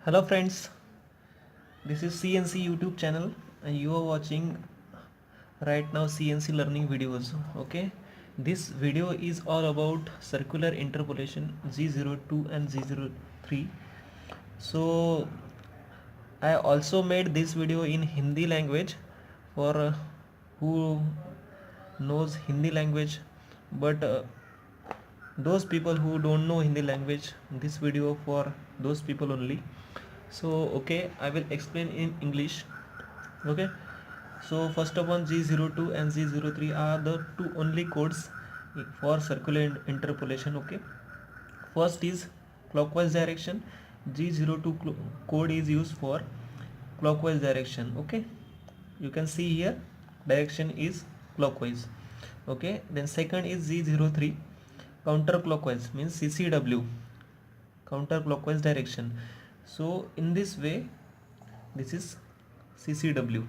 Hello friends, this is CNC YouTube channel and you are watching right now CNC learning videos. Okay, this video is all about circular interpolation Z02 and Z03. So I also made this video in Hindi language for who knows Hindi language, but those people who don't know Hindi language, this video for those people only. So okay, I will explain in English. Okay, so first of all, Z02 and Z03 are the two only codes for circular interpolation. Okay, first is clockwise direction. Z02 code is used for clockwise direction. Okay, you can see here direction is clockwise. Okay, then second is Z03 counterclockwise, means CCW, counterclockwise direction. So in this way, this is CCW.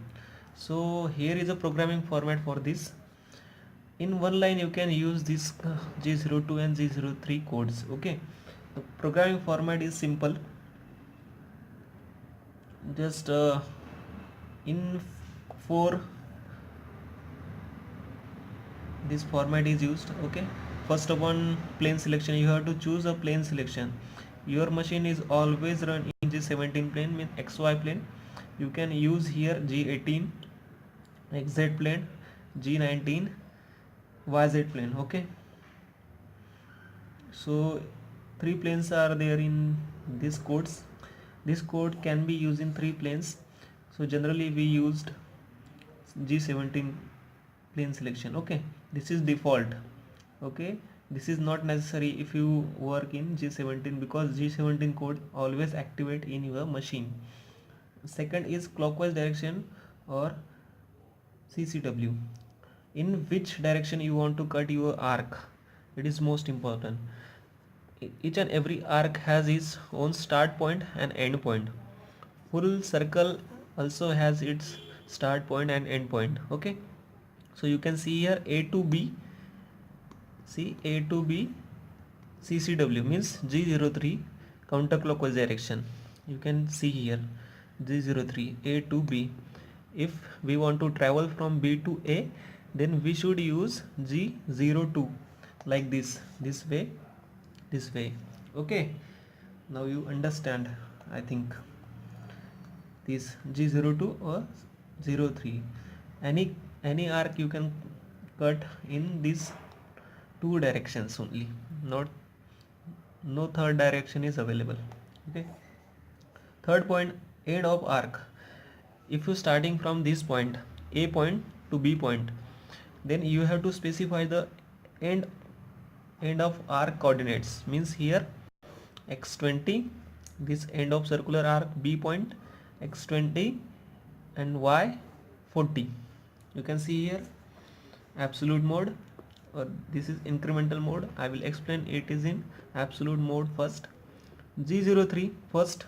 So here is a programming format for this. In one line you can use this G02 and G03 codes. Okay, the programming format is simple. Just in 4 this format is used. Okay, first of all, plane selection. You have to choose a plane selection. Your machine is always run in G17 plane, means XY plane. You can use here G18 XZ plane, G19 YZ plane. Okay, so 3 planes are there in this codes. This code can be used in 3 planes, so generally we used G17 plane selection. Okay, this is default. Okay, this is not necessary if you work in G17, because G17 code always activate in your machine. Second is clockwise direction or CCW. In which direction you want to cut your arc, it is most important. Each and every arc has its own start point and end point. Full circle also has its start point and end point. Okay, so you can see here A to B. See, A to B CCW means G03 counterclockwise direction. You can see here G03 A to B. If we want to travel from B to A, then we should use G02 like this way. Okay, now you understand, I think, this G02 or 03. Any arc you can cut in these two directions only, not no third direction is available. Okay, third point, end of arc. If you starting from this point, A point to B point, then you have to specify the end of arc coordinates, means here x20, this end of circular arc B point x20 and y40. You can see here absolute mode, or this is incremental mode. I will explain it is in absolute mode first. G03 first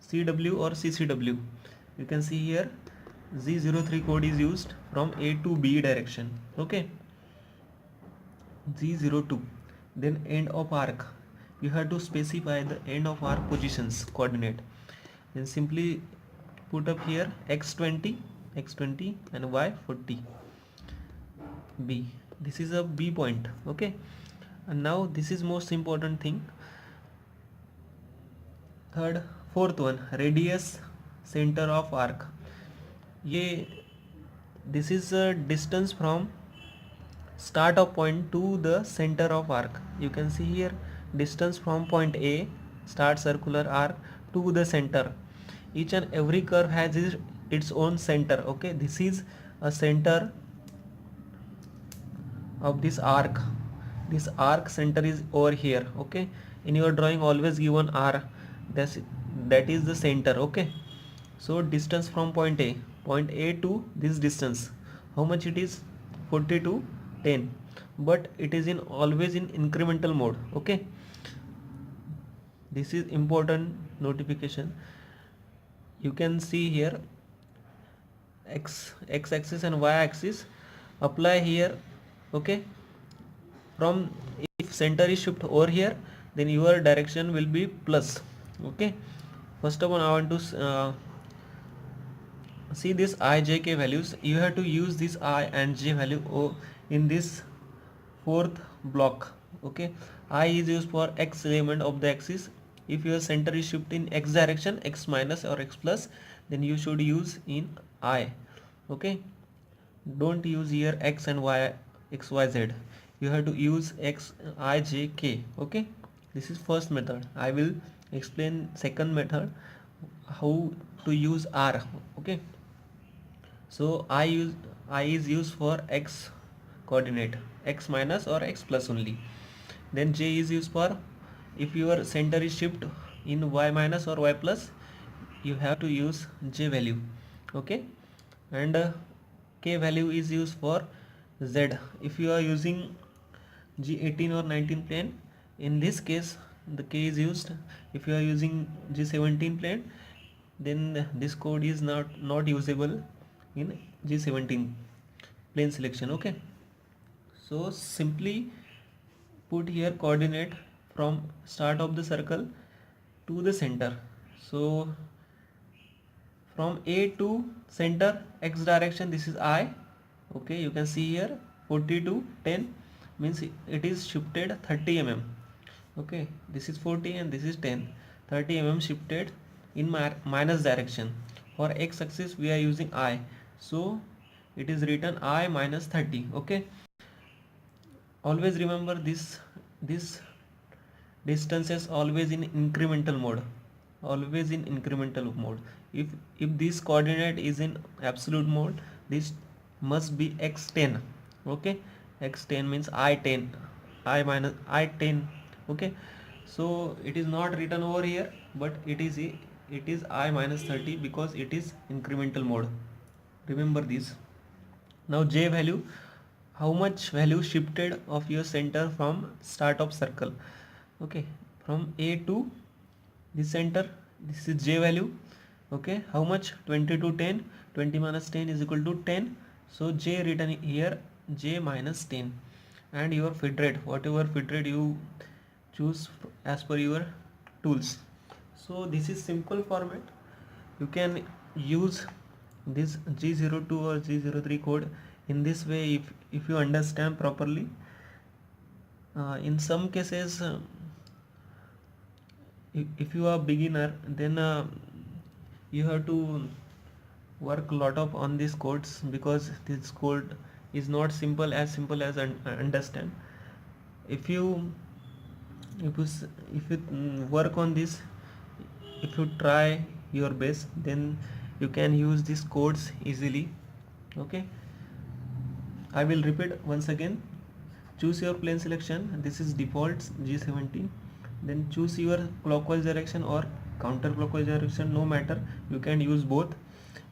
CW or CCW. You can see here Z03 code is used from A to B direction. Okay, G02. Then end of arc, you have to specify the end of arc positions coordinate. Then simply put up here x20 and y40 B. This is a B point. Okay, and now this is most important thing. Fourth one, radius center of arc. This is a distance from start of point to the center of arc. You can see here distance from point A, start circular arc, to the center. Each and every curve has its own center. Okay, this is a center of this arc. This arc center is over here. Okay, in your drawing always give one R, that is the center. Okay, so distance from point A to this distance, how much it is? 40 to 10, but it is in always in incremental mode. Okay, this is important notification. You can see here x axis and y axis apply here. Okay, from if center is shift over here, then your direction will be plus. Okay, First of all, I want to see this I, j, k values. You have to use this I and j value in this fourth block. Okay, I is used for x element of the axis. If your center is shift in x direction, x minus or x plus, then you should use in I. Okay, don't use here x and y, x y z. You have to use x, I, j, k. Okay, this is first method. I will explain second method, how to use R. Okay, so I is used for x coordinate, x minus or x plus only. Then j is used for if your center is shift in y minus or y plus, you have to use j value. Okay, and k value is used for z. If you are using G18 or 19 plane, in this case the k is used. If you are using G17 plane, then this code is not usable in G17 plane selection. Okay, so simply put here coordinate from start of the circle to the center. So from A to center x direction, this is I. Okay, you can see here 40 to 10 means it is shifted 30 mm. Okay, this is 40 and this is 10. 30 mm shifted in minus direction. For x axis we are using I, so it is written I minus 30. Okay, always remember this distance is always in incremental mode, always in incremental mode. If this coordinate is in absolute mode, this must be x10. Okay, x10 means I10, I minus I10. Okay, so it is not written over here, but it is I minus 30 because it is incremental mode. Remember this. Now j value, how much value shifted of your center from start of circle. Okay, from A to this center, this is j value. Okay, how much? 20 to 10. 20 minus 10 is equal to 10. So j written here, j minus 10. And your feed rate, whatever feed rate you choose as per your tools. So this is simple format. You can use this G02 or G03 code in this way if you understand properly. In some cases, if you are beginner, then you have to work a lot of on these codes, because this code is not simple as understand. If you work on this, if you try your best, then you can use these codes easily. Okay, I will repeat once again. Choose your plane selection, this is default G17. Then choose your clockwise direction or counterclockwise direction, no matter, you can use both.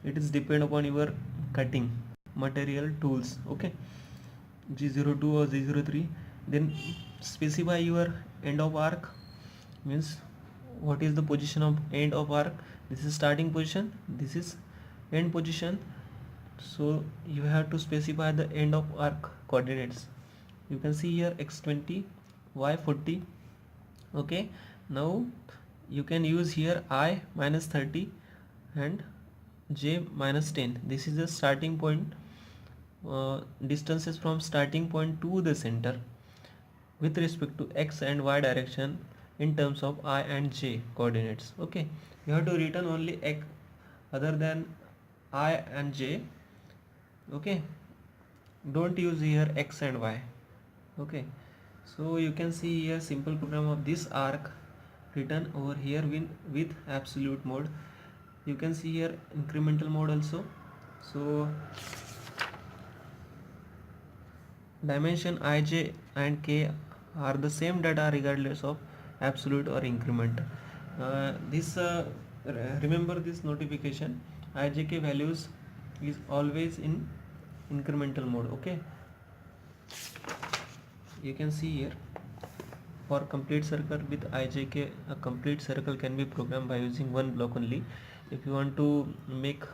It is depend upon your cutting material tools. Okay, G02 or G03. Then specify your end of arc, means what is the position of end of arc. This is starting position, this is end position, so you have to specify the end of arc coordinates. You can see here x20, y40. Okay, now you can use here I minus 30 and j minus 10. This is the starting point, distances from starting point to the center with respect to x and y direction in terms of I and j coordinates. Okay, you have to return only x other than I and j. Okay, don't use here x and y. Okay, so you can see here simple program of this arc written over here with absolute mode. You can see here incremental mode also. So dimension ij and k are the same data regardless of absolute or increment. Remember this notification, ijk values is always in incremental mode. Okay, you can see here for complete circle with ijk, a complete circle can be programmed by using one block only. If you want to make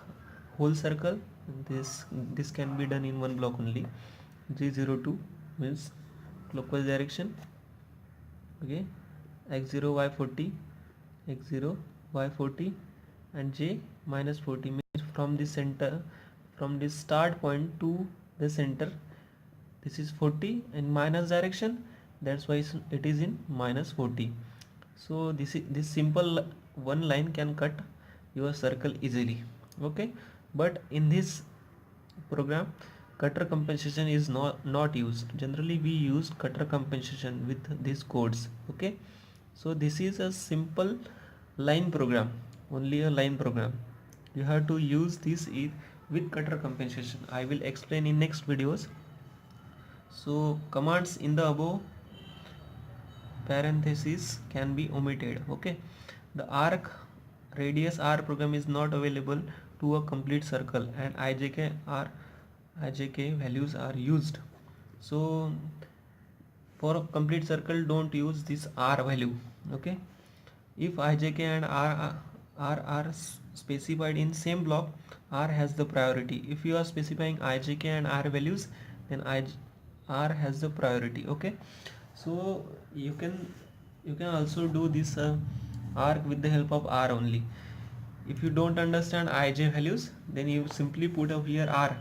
whole circle, this can be done in one block only. G02 means clockwise direction. Okay, x0 y40, x0 y40 and j minus 40 means from the center, from the start point to the center, this is 40 in minus direction, that's why it is in minus 40. So this simple one line can cut your circle easily. Okay, but in this program cutter compensation is not used. Generally we use cutter compensation with these codes. Okay, so this is a simple line program, only a line program. You have to use this with cutter compensation. I will explain in next videos. So commands in the above parenthesis can be omitted. Okay, the arc radius r program is not available to a complete circle and ijk values are used. So for a complete circle don't use this r value. Okay, if ijk and r are specified in same block, r has the priority. If you are specifying ijk and r values, then r has the priority. Okay, so you can also do this arc with the help of r only. If you don't understand ij values, then you simply put up here r.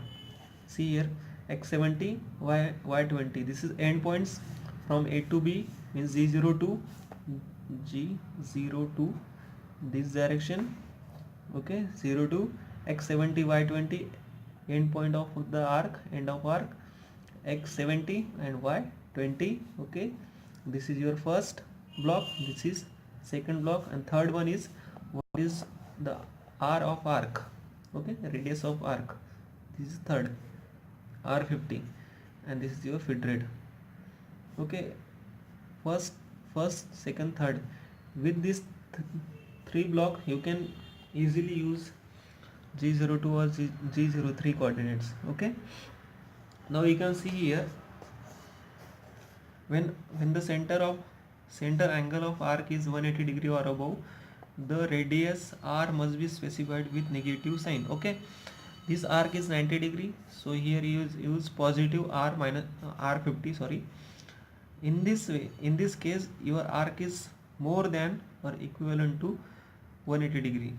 See here, x70 y20, this is endpoints from a to b, means g02 this direction. Okay, 02 x70 y20, end point of the arc, end of arc x70 and y20. Okay, this is your first block, this is second block, and third one is what is the r of arc. Okay, radius of arc, this is third, r50, and this is your feed rate. Okay, first second third, with this three block you can easily use g02 or g03 coordinates. Okay, now you can see here, when the center angle of arc is 180 degree or above, the radius r must be specified with negative sign. Okay, this arc is 90 degree, so here you use positive r minus r50, sorry. In this way, in this case, your arc is more than or equivalent to 180 degree.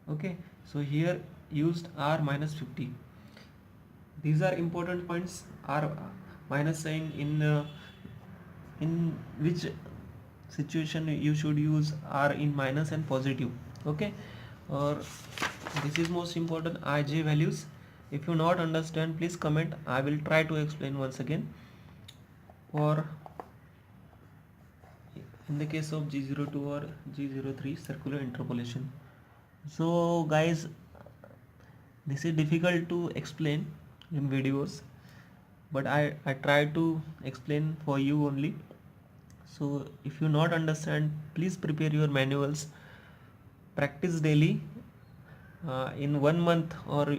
Okay, so here used r minus 50. These are important points. R minus sign in which situation you should use r in minus and positive. Okay, or this is most important, ij values. If you not understand, please comment. I will try to explain once again. Or in the case of g02 or g03 circular interpolation. So guys, this is difficult to explain in videos, but I try to explain for you only. So if you not understand, please prepare your manuals, practice daily. In 1 month or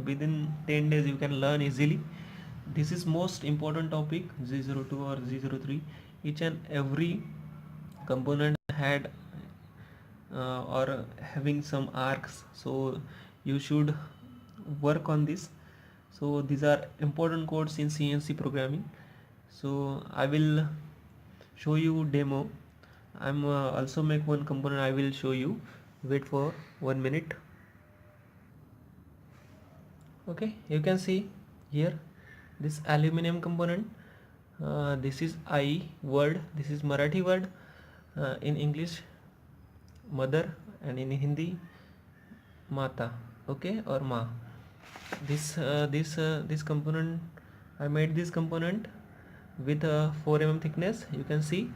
within 10 days you can learn easily. This is most important topic, g02 or g03. Each and every component had or having some arcs, so you should work on this. So these are important codes in CNC programming. So I will show you demo. I'm also make one component, I will show you. Wait for 1 minute. Okay, you can see here this aluminum component. This is I word, this is Marathi word, in English mother, and in Hindi mata. Okay, or ma. This component, I made this component with a 4 mm thickness, you can see.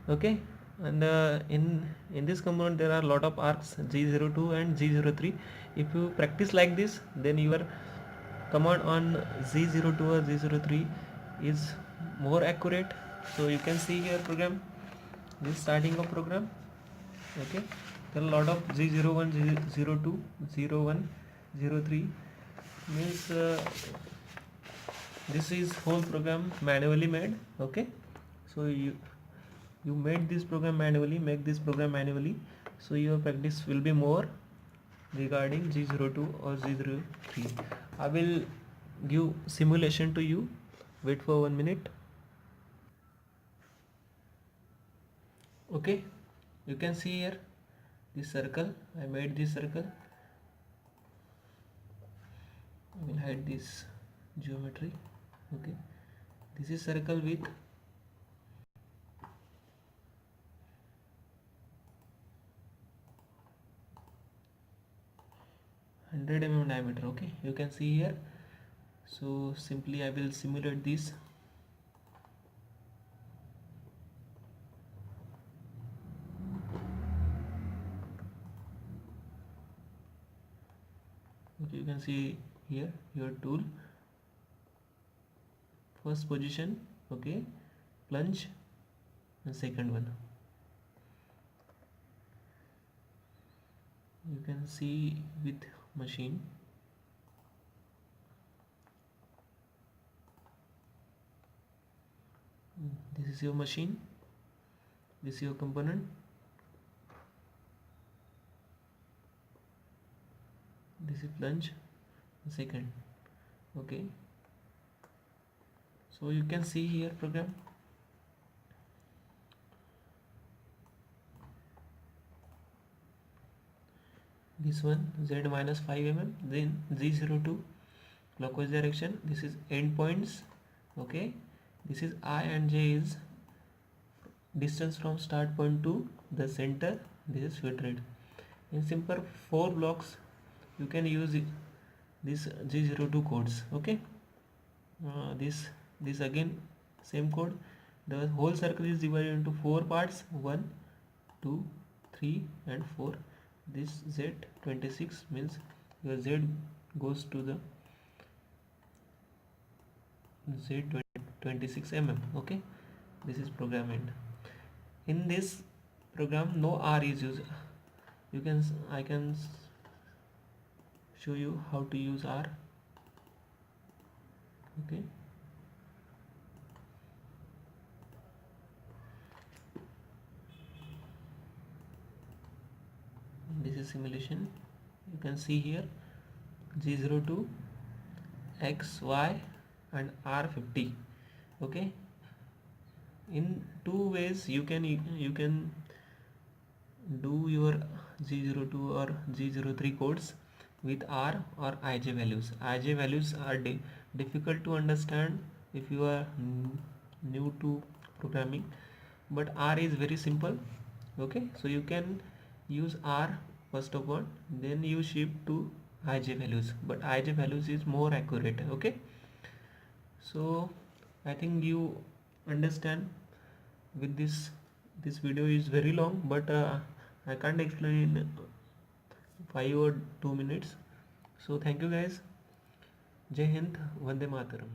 Okay, and in this component there are a lot of arcs, g02 and g03. If you practice like this, then your command on z02 or z03 is more accurate. So you can see here program, this starting of program. Okay, there are a lot of g01, g02, 01, 03, means this is whole program manually made. Okay, so you made this program manually, make this program manually, so your practice will be more regarding g02 or g03. I will give simulation to you. Wait for 1 minute. Okay, you can see here this circle. I made this circle. I will hide this geometry. Okay, this is circle with 100 mm diameter. Okay, you can see here. So simply I will simulate this. Okay, you can see here your tool, first position, okay, plunge, and second one. You can see with machine. This is your machine, this is your component, this is plunge, second. Okay, so you can see here program. This one Z minus 5 mm, then Z02 clockwise direction. This is end points. Okay, this is I and J is distance from start point to the center. This is feed rate. In simple 4 blocks you can use this G02 codes. Okay, this again same code. The whole circle is divided into 4 parts, 1, 2, 3 and 4. This Z26 means your Z goes to the Z26 mm. Okay, this is program end. In this program no R is used. I can show you how to use R. Okay, this is simulation. You can see here G02 X Y and R50. Okay, in two ways you can do your G02 or G03 codes with R or IJ values. IJ values are difficult to understand if you are new to programming, but R is very simple. Okay, so you can use R first of all, then you shift to IJ values, but IJ values is more accurate. Okay, so I think you understand with this video is very long, but I can't explain in 5 or 2 minutes. So thank you guys. Jai Hind, Vande Mataram.